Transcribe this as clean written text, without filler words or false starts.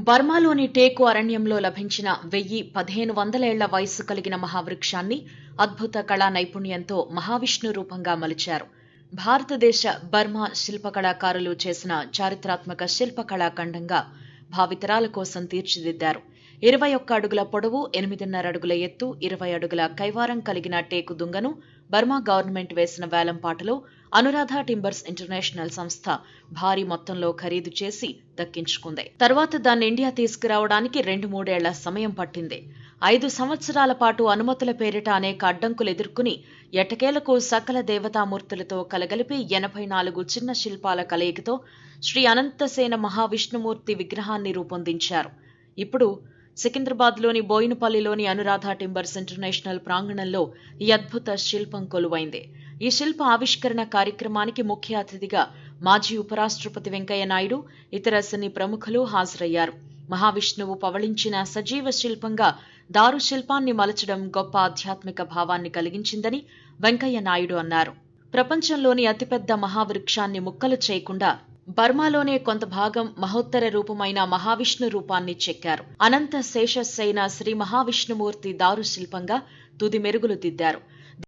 బర్మాలోని టేకు అరణ్యంలో లభించిన 1500 ఏళ్ల వయస్సు కలిగిన మహావృక్షాన్ని అద్భుత కళా నైపుణ్యంతో మహావిష్ణు రూపంగా మలిచారు. భారతదేశ బర్మా శిల్పకళాకారులు చేసిన చారిత్రాత్మక శిల్పకళాఖండంగా భావితరాల కోసం తీర్చిదిద్దారు. 21 అడుగుల పొడవు, 8.5 అడుగుల ఎత్తు, 20 అడుగుల కైవారం కలిగిన టేకు దుంగను బర్మా గవర్నమెంట్ వేసిన వేలంపాటలో అనురాధ టింబర్స్ ఇంటర్నేషనల్ సంస్థ భారీ మొత్తంలో ఖరీదు చేసి దక్కించుకుంది. తర్వాత దాన్ని ఇండియా తీసుకురావడానికి 2-3 ఏళ్ల సమయం పట్టింది. 5 సంవత్సరాల పాటు అనుమతుల పేరిట అనేక అడ్డంకులు ఎదుర్కొని ఎట్టకేలకు సకల దేవతామూర్తులతో కలగలిపి 84 చిన్న శిల్పాల కలయికతో శ్రీ అనంతసేన మహావిష్ణుమూర్తి విగ్రహాన్ని రూపొందించారు. ఇప్పుడు సికింద్రాబాద్లోని బోయినపల్లిలోని అనురాధ టింబర్స్ ఇంటర్నేషనల్ ప్రాంగణంలో ఈ అద్భుత శిల్పం కొలువైంది. ఈ శిల్ప ఆవిష్కరణ కార్యక్రమానికి ముఖ్య అతిథిగా మాజీ ఉపరాష్ట్రపతి వెంకయ్యనాయుడు, ఇతర సినీ ప్రముఖులు హాజరయ్యారు. మహావిష్ణువు పవళించిన సజీవ శిల్పంగా దారు శిల్పాన్ని మలచడం గొప్ప ఆధ్యాత్మిక భావాన్ని కలిగించిందని వెంకయ్యనాయుడు అన్నారు. ప్రపంచంలోని అతిపెద్ద మహావృక్షాన్ని ముక్కలు చేయకుండా బర్మాలోనే కొంత భాగం మహోత్తర రూపమైన మహావిష్ణు రూపాన్ని చెక్కారు. అనంత శేషశయన శ్రీ మహావిష్ణుమూర్తి దారు శిల్పంగా తుది మెరుగులు దిద్దారు.